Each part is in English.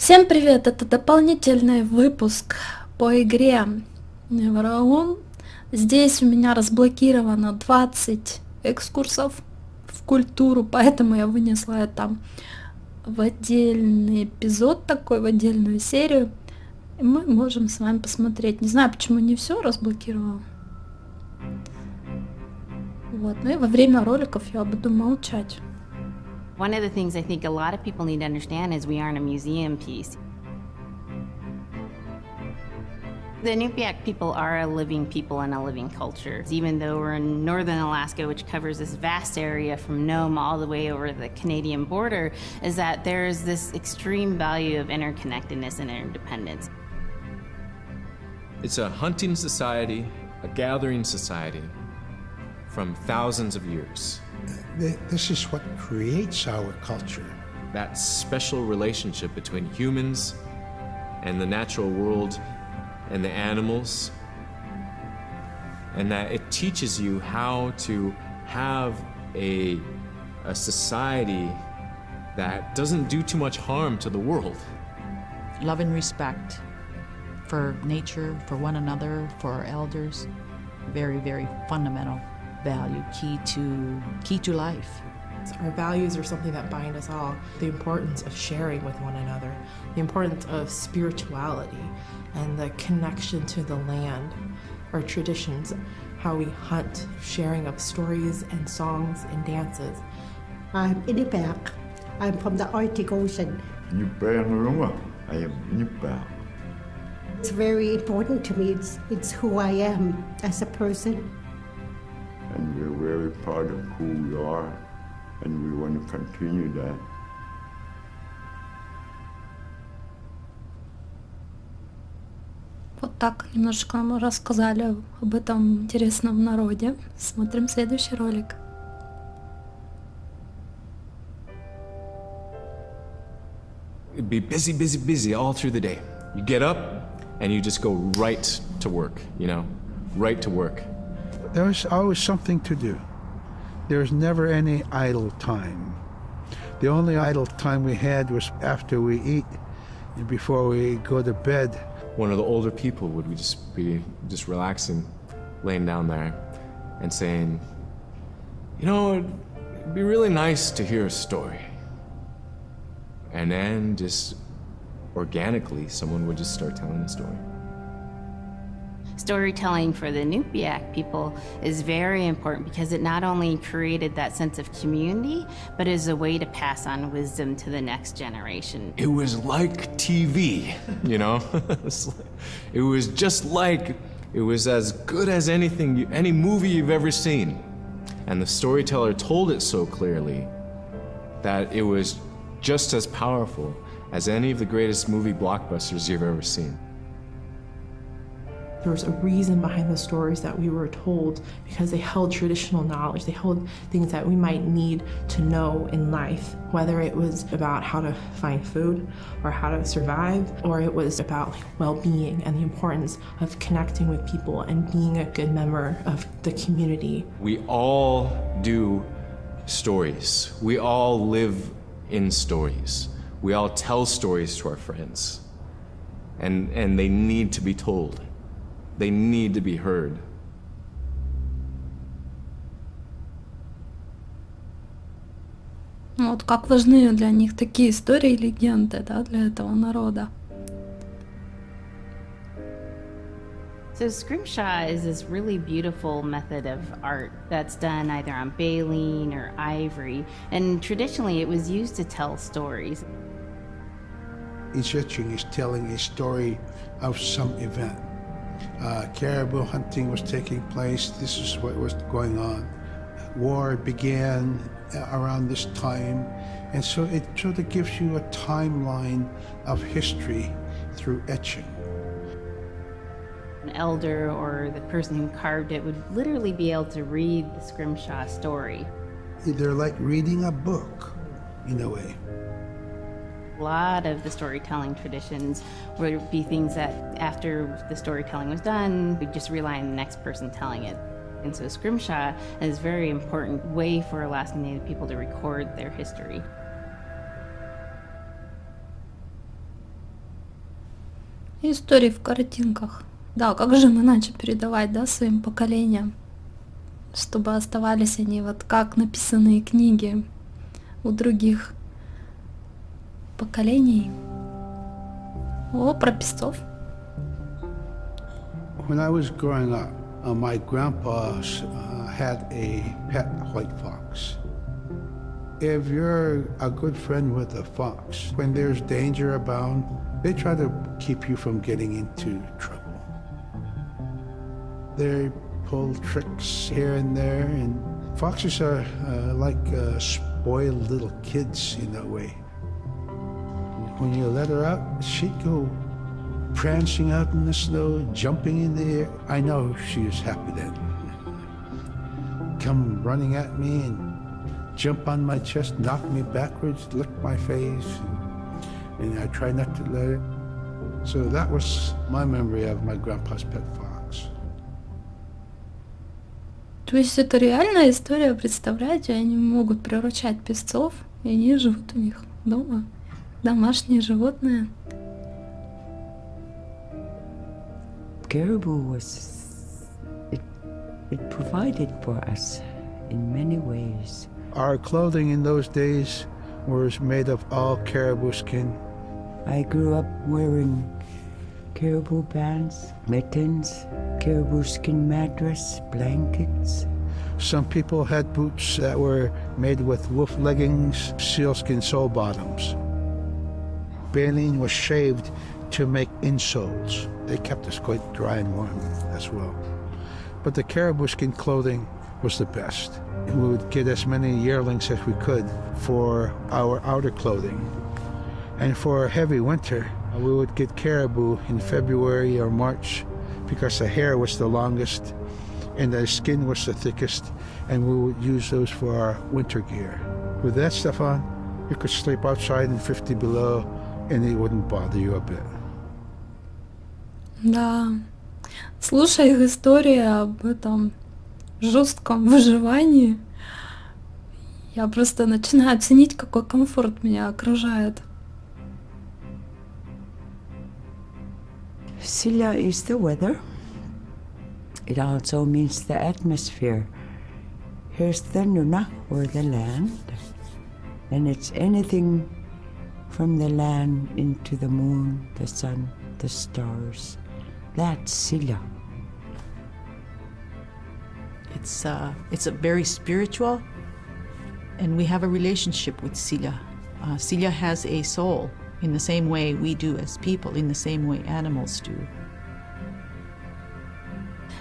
Всем привет! Это дополнительный выпуск по игре Aurora. Здесь у меня разблокировано 20 экскурсов в культуру, поэтому я вынесла это в отдельный эпизод, такой в отдельную серию. И мы можем с вами посмотреть. Не знаю, почему не все разблокировала. Вот, ну и во время роликов я буду молчать. One of the things I think a lot of people need to understand is we aren't a museum piece. The Inupiaq people are a living people and a living culture. Even though we're in northern Alaska, which covers this vast area from Nome all the way over the Canadian border, is that there's this extreme value of interconnectedness and interdependence. It's a hunting society, a gathering society from thousands of years. This is what creates our culture. That special relationship between humans and the natural world and the animals, and that it teaches you how to have a society that doesn't do too much harm to the world. Love and respect for nature, for one another, for our elders. Very, very fundamental value, key to life. Our values are something that bind us all. The importance of sharing with one another, the importance of spirituality, and the connection to the land, our traditions, how we hunt, sharing of stories and songs and dances. I'm Inupiaq. I'm from the Arctic Ocean. I am Inupiaq. It's very important to me. It's who I am as a person. And we're very proud of who we are, and we want to continue that. Вот так немножко нам рассказали об этом интересном народе. Смотрим следующий ролик. It'd be busy, busy, busy all through the day. You get up and you just go right to work, you know, right to work. There was always something to do. There was never any idle time. The only idle time we had was after we eat and before we go to bed. One of the older people would be just relaxing, laying down there and saying, you know, it'd be really nice to hear a story. And then just organically, someone would just start telling a story. Storytelling for the Inupiaq people is very important because it not only created that sense of community, but is a way to pass on wisdom to the next generation. It was like TV, you know? It was just like, it was as good as anything, any movie you've ever seen. And the storyteller told it so clearly that it was just as powerful as any of the greatest movie blockbusters you've ever seen. There was a reason behind the stories that we were told because they held traditional knowledge. They held things that we might need to know in life, whether it was about how to find food or how to survive, or it was about well-being and the importance of connecting with people and being a good member of the community. We all do stories. We all live in stories. We all tell stories to our friends. And they need to be told. They need to be heard. Вот как важны для них такие истории и легенды, да, для этого народа. So Scrimshaw is this really beautiful method of art that's done either on baleen or ivory, and traditionally it was used to tell stories. Each etching is telling a story of some event. Caribou hunting was taking place. This is what was going on. War began around this time, and so it sort of gives you a timeline of history through etching. An elder or the person who carved it would literally be able to read the Scrimshaw story. They're like reading a book, in a way. A lot of the storytelling traditions would be things that after the storytelling was done, we just rely on the next person telling it. And so Scrimshaw is a very important way for Alaskan Native people to record their history. Истории в картинках. Да, как же мы иначе передавать, да, своим поколениям, чтобы оставались они вот как написанные книги у других поколений. О, про песцов. When I was growing up, my grandpa had a pet white fox. If you're a good friend with a fox, when there's danger abound, they try to keep you from getting into trouble. They pull tricks here and there, and foxes are like spoiled little kids in a way. When you let her out, she'd go prancing out in the snow, jumping in the air. I know she was happy then. Come running at me and jump on my chest, knock me backwards, lick my face, and I try not to let her. So that was my memory of my grandpa's pet fox. То есть это реальная история, представляете? Они могут приручать песцов, и они живут у них дома. Домашние животные. Caribou was, it provided for us in many ways. Our clothing in those days was made of all caribou skin. I grew up wearing caribou pants, mittens, caribou skin mattress, blankets. Some people had boots that were made with wolf leggings, sealskin sole bottoms. Baleen was shaved to make insoles. They kept us quite dry and warm as well. But the caribou skin clothing was the best. We would get as many yearlings as we could for our outer clothing. And for a heavy winter, we would get caribou in February or March because the hair was the longest and the skin was the thickest, and we would use those for our winter gear. With that stuff on, you could sleep outside in 50 below and it wouldn't bother you a bit. Да, слушая их истории об этом жестком выживании, я просто начинаю ценить, какой комфорт меня окружает. Silla is the weather. It also means the atmosphere. Here's the Nuna, or the land. And it's anything from the land into the moon, the sun, the stars. That's Silla. It's a very spiritual, and we have a relationship with Silla. Silla has a soul in the same way we do as people, in the same way animals do.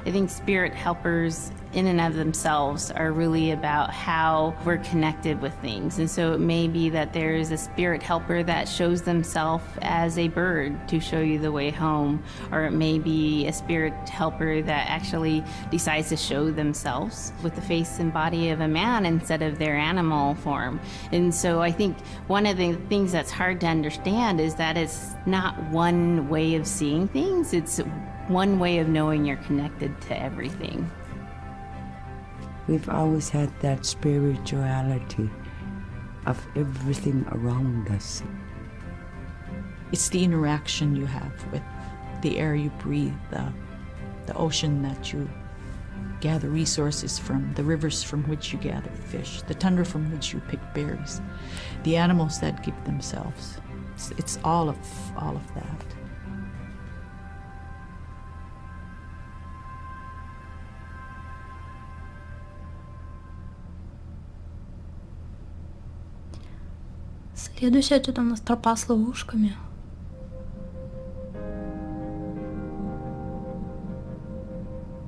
I think spirit helpers in and of themselves are really about how we're connected with things. And so it may be that there is a spirit helper that shows themselves as a bird to show you the way home, or it may be a spirit helper that actually decides to show themselves with the face and body of a man instead of their animal form. And so I think one of the things that's hard to understand is that it's not one way of seeing things, it's one way of knowing you're connected to everything. We've always had that spirituality of everything around us. It's the interaction you have with the air you breathe, the ocean that you gather resources from, the rivers from which you gather fish, the tundra from which you pick berries, the animals that give themselves. It's all of that. Следующая что-то у нас тропа с ловушками.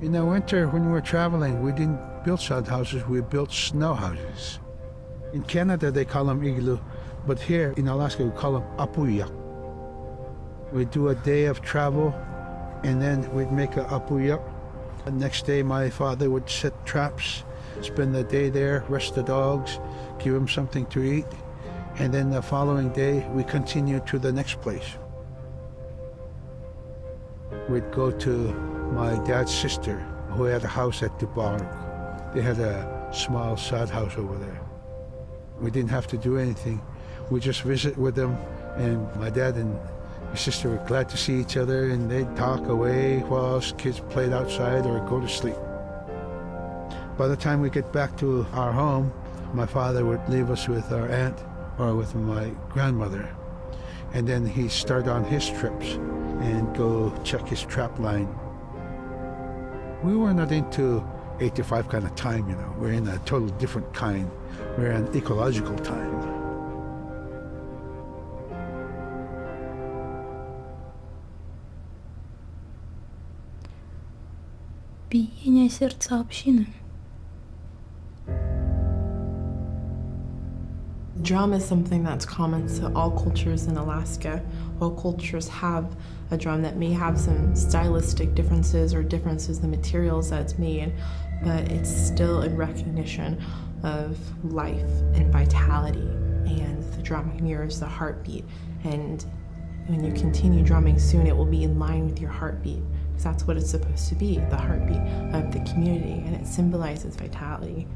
In the winter, when we were traveling, we didn't build sod houses, we built snow houses. In Canada, they call them igloo, but here in Alaska, we call them apuya. We'd do a day of travel, and then we'd make a apuya. The next day, my father would set traps, spend the day there, rest the dogs, give them something to eat. And then the following day, we continued to the next place. We'd go to my dad's sister, who had a house at Dubarg. They had a small sod house over there. We didn't have to do anything. We just visit with them, and my dad and My sister were glad to see each other, and they'd talk away while kids played outside or go to sleep. By the time we get back to our home, my father would leave us with our aunt or with my grandmother, and then he'd start on his trips and go check his trap line. We were not into 8 to 5 kind of time, you know. We're in a totally different kind. We're in ecological time. Биение сердца общины. Drum is something that's common to all cultures in Alaska. All cultures have a drum that may have some stylistic differences or differences in the materials that it's made, but it's still in recognition of life and vitality. And the drum mirrors the heartbeat. And when you continue drumming soon, it will be in line with your heartbeat, because that's what it's supposed to be, the heartbeat of the community, and it symbolizes vitality.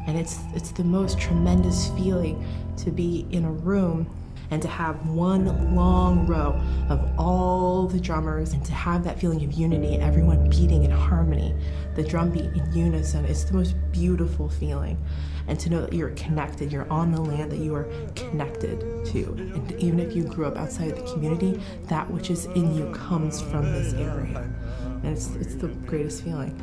And it's the most tremendous feeling to be in a room and to have one long row of all the drummers and to have that feeling of unity, everyone beating in harmony, the drum beat in unison. It's the most beautiful feeling. And to know that you're connected, you're on the land that you are connected to. And even if you grew up outside of the community, that which is in you comes from this area. And it's the greatest feeling.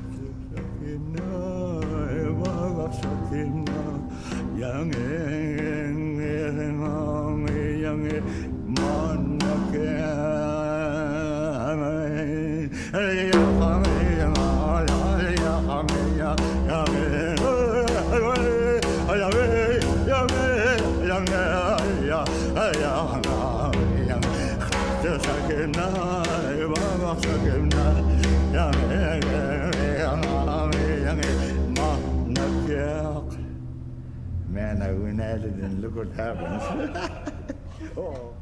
Man, I went at it and look what happens. Oh.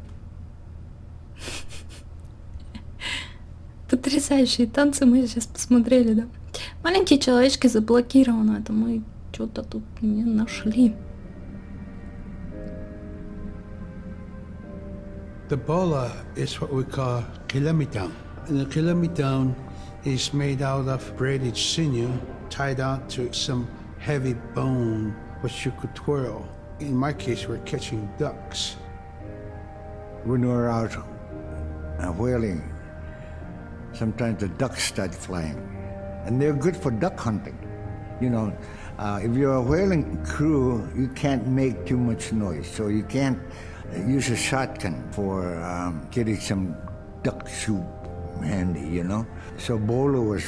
Потрясающие танцы мы сейчас посмотрели, да? Маленькие человечки заблокированы, это мы что-то тут не нашли. The bola is what we call kilamitan. And the kilamitan is made out of braided sinew tied out to some heavy bone which you could twirl. In my case, we're catching ducks. When we're out whaling, sometimes the ducks start flying. And they're good for duck hunting. You know, if you're a whaling crew, you can't make too much noise. So you can't use a shotgun for getting some duck soup handy, you know. So bola was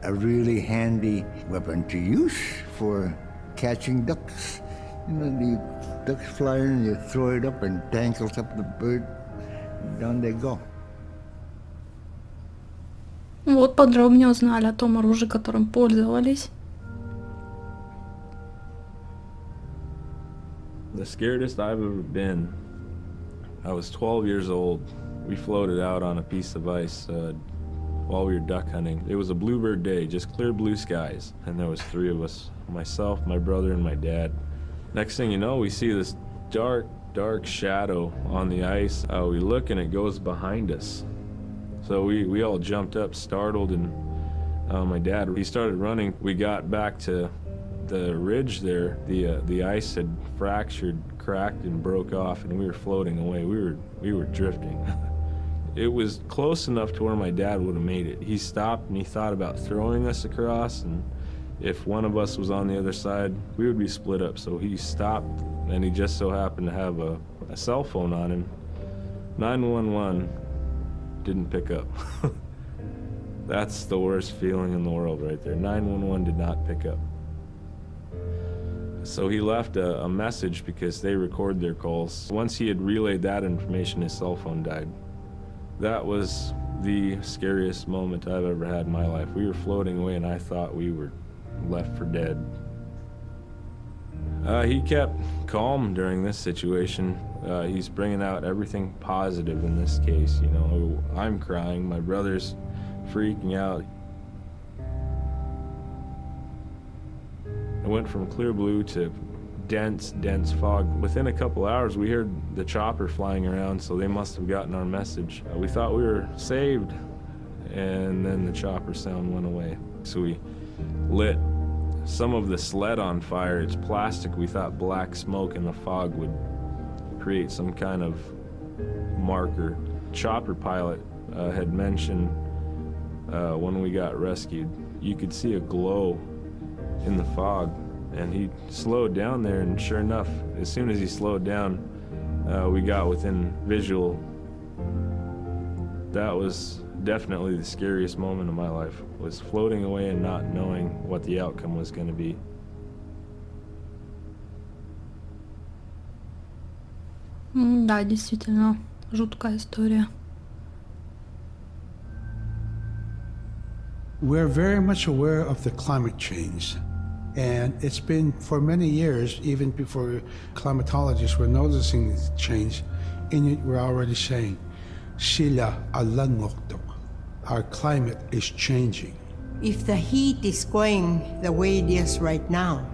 a really handy weapon to use for catching ducks. You know, the ducks fly in, you throw it up and tangles up the bird, and down they go. Вот подробнее узнали о том оружии, которым пользовались. The scaredest I've ever been, I was 12 years old. We floated out on a piece of ice while we were duck hunting. It was a bluebird day, just clear blue skies. And there was 3 of us, myself, my brother, and my dad. Next thing you know, we see this dark, dark shadow on the ice. We look and it goes behind us. So we all jumped up, startled, and my dad, he started running. We got back to the ridge there. The ice had fractured, cracked, and broke off, and we were floating away. We were drifting. It was close enough to where my dad would have made it. He stopped and he thought about throwing us across, and if one of us was on the other side, we would be split up. So he stopped, and he just so happened to have a cell phone on him. 911 didn't pick up. That's the worst feeling in the world right there. 911 did not pick up. So he left a message because they record their calls. Once he had relayed that information, his cell phone died. That was the scariest moment I've ever had in my life. We were floating away and I thought we were left for dead. He kept calm during this situation. He's bringing out everything positive in this case. You know, I'm crying, my brother's freaking out. I went from clear blue to dense fog. Within a couple hours, we heard the chopper flying around, so they must have gotten our message. We thought we were saved, and then the chopper sound went away. So we lit some of the sled on fire. It's plastic. We thought black smoke in the fog would create some kind of marker. Chopper pilot had mentioned when we got rescued, you could see a glow in the fog, and he slowed down there, and sure enough, as soon as he slowed down, we got within visual. That was definitely the scariest moment of my life, was floating away and not knowing what the outcome was going to be. Да, действительно, жуткая история. We're very much aware of the climate change. And it's been for many years, even before climatologists were noticing this change, Inuit were already saying, Sila alangoktok. Our climate is changing. If the heat is going the way it is right now,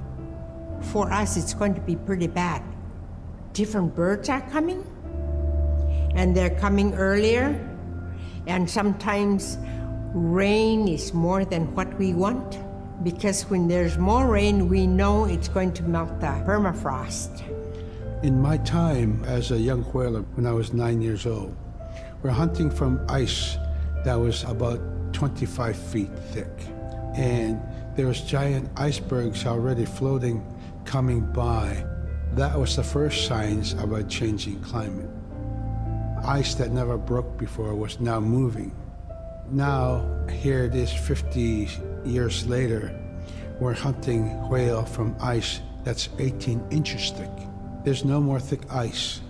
for us it's going to be pretty bad. Different birds are coming, and they're coming earlier, and sometimes rain is more than what we want, because when there's more rain, we know it's going to melt the permafrost. In my time as a young whaler, when I was 9 years old, we're hunting from ice that was about 25 feet thick. And there was giant icebergs already floating, coming by. That was the first signs of a changing climate. Ice that never broke before was now moving. Now, here it is 50 years later, we're hunting whale from ice that's 18 inches thick. There's no more thick ice.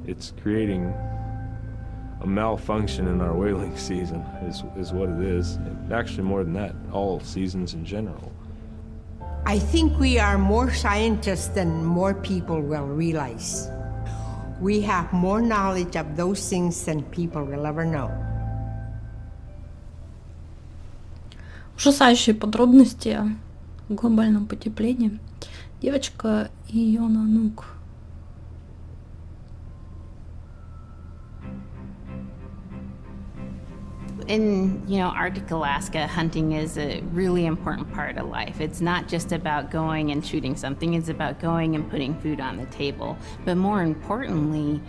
It's creating a malfunction in our whaling season, is what it is. Actually, more than that, all seasons in general. I think we are more scientists than more people will realize. We have more knowledge of those things than people will ever know. Ужасающие подробности о глобальном потеплении. Девочка и ее нанук. In, Arctic Alaska, hunting is a really important part of life. It's not just about going and shooting something, it's about going and putting food on the table. But more importantly,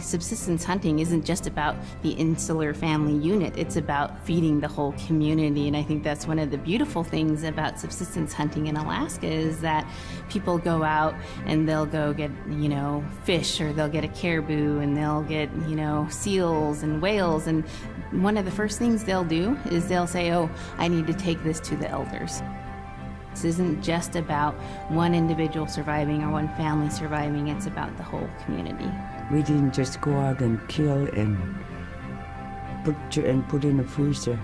subsistence hunting isn't just about the insular family unit, it's about feeding the whole community. And I think that's one of the beautiful things about subsistence hunting in Alaska is that people go out and they'll go get, fish, or they'll get a caribou, and they'll get, seals and whales, and one of the first things they'll do is they'll say, oh, I need to take this to the elders. This isn't just about one individual surviving or one family surviving, it's about the whole community. We didn't just go out and kill and put in a freezer.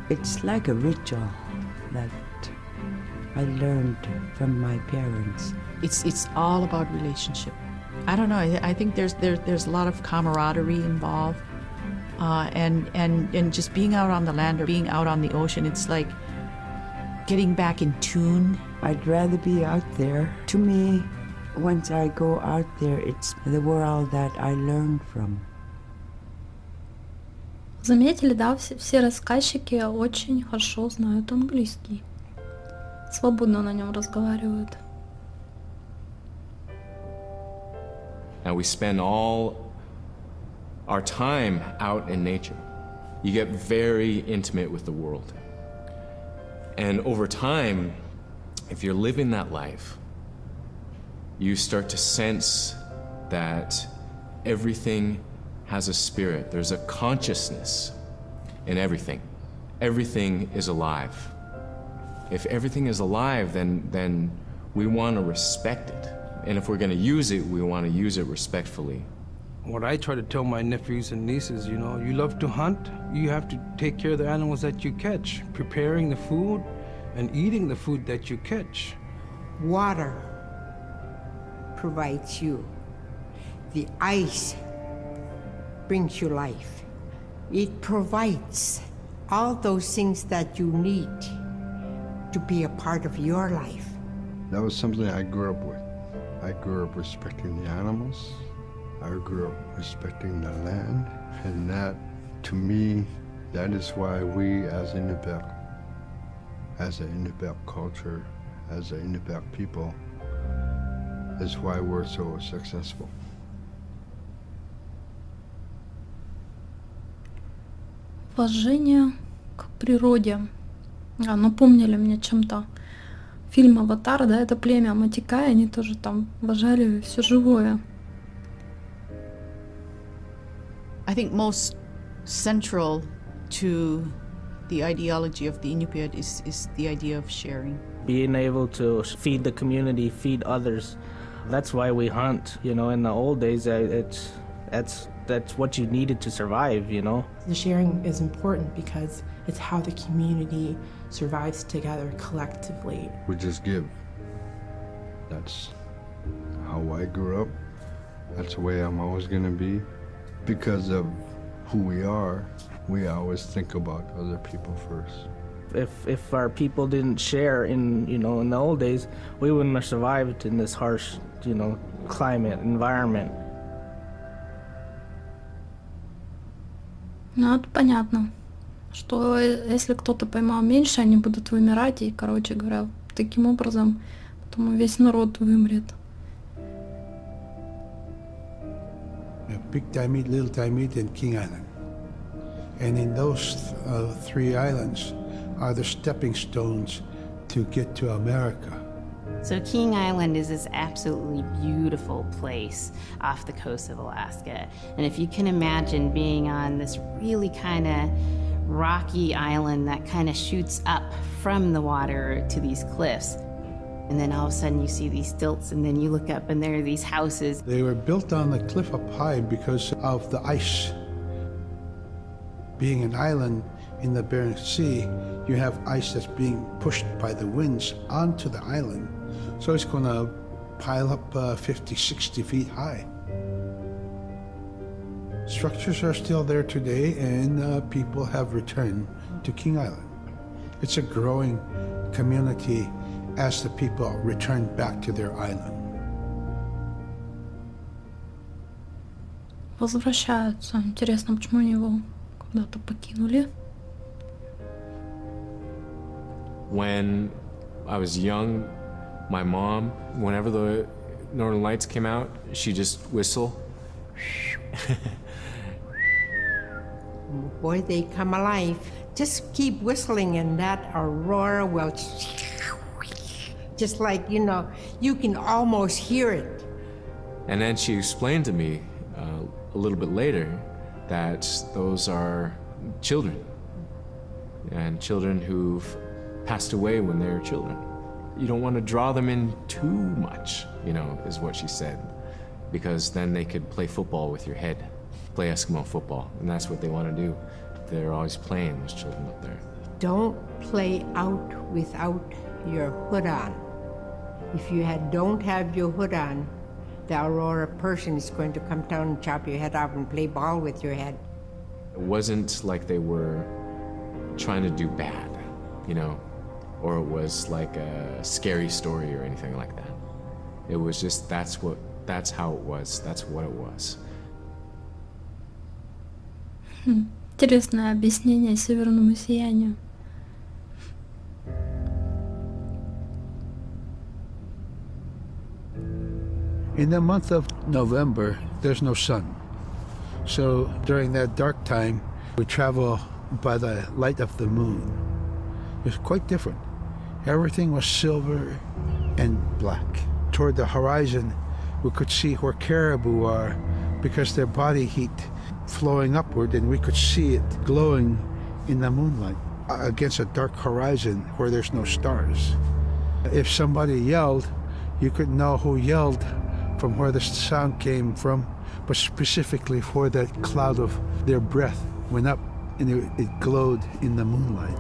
It's like a ritual that I learned from my parents. It's all about relationship. I don't know, I think there's a lot of camaraderie involved. And just being out on the land or being out on the ocean, it's like getting back in tune. I'd rather be out there. To me, once I go out there, it's the world that I learned from. Заметили, да, все рассказчики очень хорошо знают английский. Свободно на нем разговаривают. And we spend all our time out in nature. You get very intimate with the world. And over time, if you're living that life, you start to sense that everything has a spirit. There's a consciousness in everything. Everything is alive. If everything is alive, then we want to respect it. And if we're going to use it, we want to use it respectfully. What I try to tell my nephews and nieces, you love to hunt, you have to take care of the animals that you catch, preparing the food and eating the food that you catch. Water provides you. The ice brings you life. It provides all those things that you need to be a part of your life. That was something I grew up with. I grew up respecting the animals. I grew up respecting the land. And that, to me, that is why we as Inupiaq, as an Inupiaq culture, as an Inupiaq people, is why we're so successful. Уважение к природе. Напомнили мне чем-то фильм «Аватар», да, это племя Матикай, они тоже там уважали все живое. I think most central to the ideology of the Inupiat is the idea of sharing. Being able to feed the community, feed others. That's why we hunt, you know. In the old days, that's what you needed to survive, you know. The sharing is important because it's how the community survives together collectively. We just give. That's how I grew up. That's the way I'm always going to be. Because of who we are, we always think about other people first. If our people didn't share in the old days, we wouldn't have survived in this harsh, climate, environment. Ну, это понятно, что если кто-то поймал меньше, они будут вымирать, и, короче говоря, таким образом потом весь народ вымрет. Big Diamond, Little Diamond, and King Island. And in those three islands are the stepping stones to get to America. So King Island is this absolutely beautiful place off the coast of Alaska. And if you can imagine being on this really kind of rocky island that kind of shoots up from the water to these cliffs, and then all of a sudden you see these stilts, and then you look up and there are these houses. They were built on the cliff up high because of the ice. Being an island in the Bering Sea, you have ice that's being pushed by the winds onto the island. So it's going to pile up 50, 60 feet high. Structures are still there today, and people have returned to King Island. It's a growing community as the people return back to their island. Возвращаются. Интересно, почему они его куда-то покинули? When I was young, my mom, whenever the Northern Lights came out, she just whistle. Boy, they come alive. Just keep whistling and that Aurora will just like, you can almost hear it. And then she explained to me a little bit later that those are children, and children who've passed away when they were children. You don't want to draw them in too much, is what she said, because then they could play football with your head, play Eskimo football, and that's what they want to do. They're always playing, those children up there. Don't play out without your hood on. If you don't have your hood on, the Aurora person is going to come down and chop your head off and play ball with your head. It wasn't like they were trying to do bad, or it was like a scary story or anything like that. It was just, that's how it was, that's what it was. Интересное объяснение северному сиянию. In the month of November, there's no sun. So during that dark time, we travel by the light of the moon. It's quite different. Everything was silver and black. Toward the horizon, we could see where caribou are because their body heat flowing upward, and we could see it glowing in the moonlight against a dark horizon where there's no stars. If somebody yelled, you could know who yelled from where the sound came from, but specifically where that cloud of their breath went up and it glowed in the moonlight.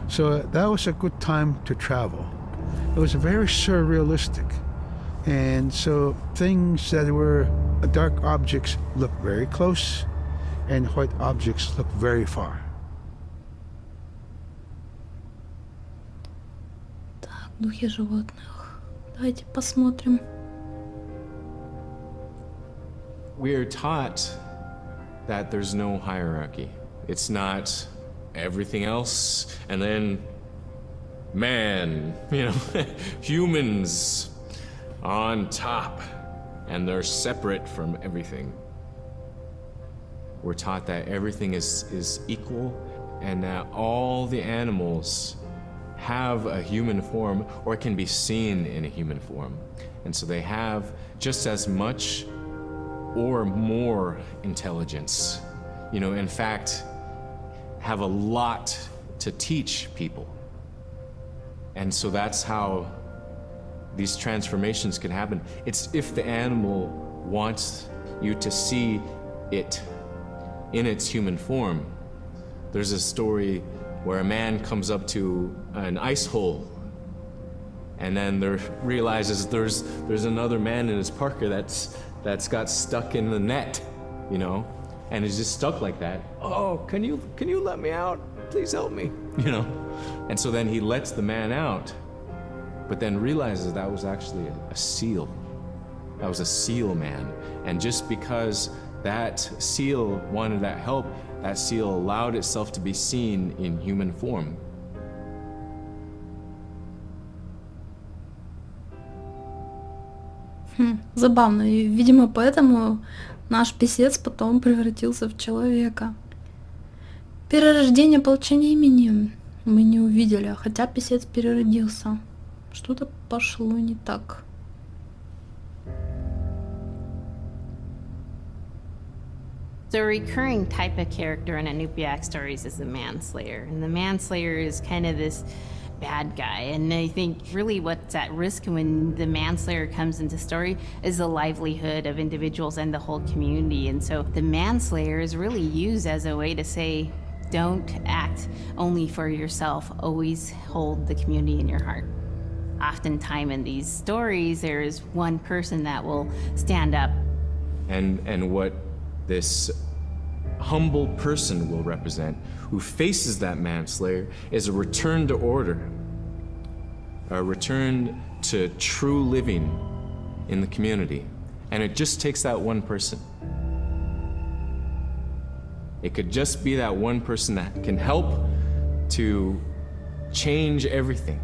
So that was a good time to travel. It was very surrealistic. And so things that were dark objects look very close, and white objects look very far. Духи животных. Давайте посмотрим. We are taught that there's no hierarchy. It's not everything else and then man, you know, humans on top, and they're separate from everything. We're taught that everything is equal and that all the animals have a human form or can be seen in a human form. And so they have just as much or more intelligence. You know, in fact, have a lot to teach people. And so that's how these transformations can happen. It's if the animal wants you to see it in its human form. There's a story where a man comes up to an ice hole and then there realizes there's another man in his parka that's got stuck in the net, you know, and is just stuck like that. Oh, can you let me out? Please help me, you know. And so then he lets the man out, but then realizes that was actually a seal. That was a seal man. And just because that seal wanted that help, that seal allowed itself to be seen in human form. Забавно. И, видимо, поэтому наш писец потом превратился в человека. Перерождение, получение имени мы не увидели, хотя писец переродился. Что-то пошло не так. So a recurring type of character in Inupiaq stories is the Manslayer. And the Manslayer is kind of this bad guy. And I think really what's at risk when the Manslayer comes into story is the livelihood of individuals and the whole community. And so the Manslayer is really used as a way to say, don't act only for yourself, always hold the community in your heart. Oftentimes in these stories, there is one person that will stand up. And what this humble person will represent, who faces that manslayer, is a return to order, a return to true living in the community. And it just takes that one person. It could just be that one person that can help to change everything.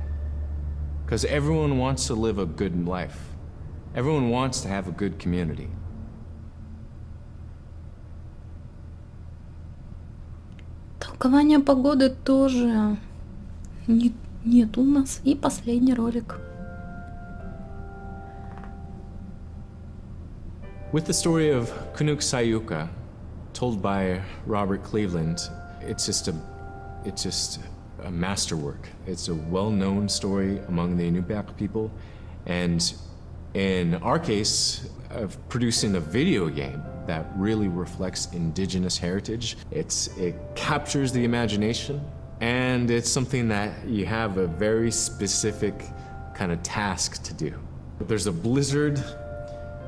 Because everyone wants to live a good life. Everyone wants to have a good community. Толкование погоды тоже нет у нас. И последний ролик. With the story of Kunuk Sayuka, told by Robert Cleveland, it's just a masterwork. It's a well-known story among the Inupiaq people, and in our case, of producing a video game that really reflects indigenous heritage. It captures the imagination, and it's something that you have a very specific kind of task to do. There's a blizzard,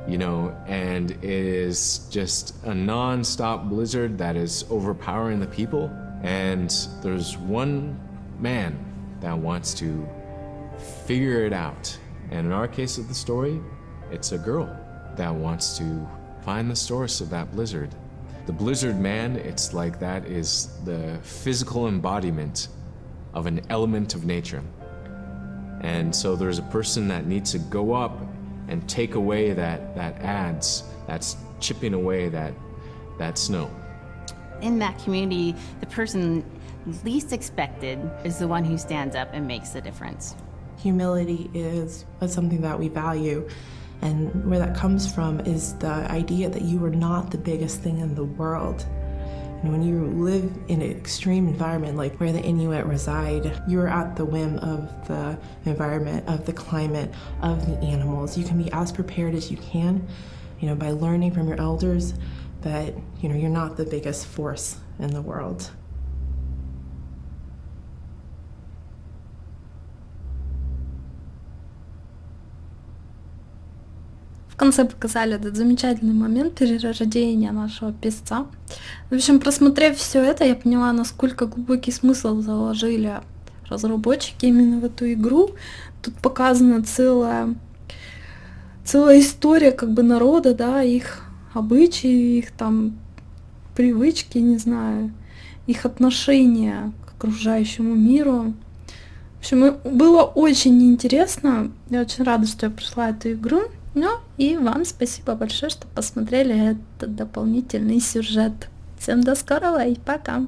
you know, and it is just a non-stop blizzard that is overpowering the people, and there's one man that wants to figure it out. And in our case of the story, it's a girl that wants to find the source of that blizzard. The blizzard man, it's like that is the physical embodiment of an element of nature. And so there's a person that needs to go up and take away that's chipping away that snow. In that community, the person least expected is the one who stands up and makes the difference. Humility is something that we value, and where that comes from is the idea that you are not the biggest thing in the world. And when you live in an extreme environment like where the Inuit reside, you're at the whim of the environment, of the climate, of the animals. You can be as prepared as you can, you know, by learning from your elders that, you know, you're not the biggest force in the world. В конце показали этот замечательный момент перерождения нашего песца. В общем, просмотрев все это, я поняла, насколько глубокий смысл заложили разработчики именно в эту игру. Тут показана целая история как бы народа, да, их обычаи, их там привычки, не знаю, их отношения к окружающему миру. В общем, было очень интересно. Я очень рада, что я прошла эту игру. Ну и вам спасибо большое, что посмотрели этот дополнительный сюжет. Всем до скорого и пока!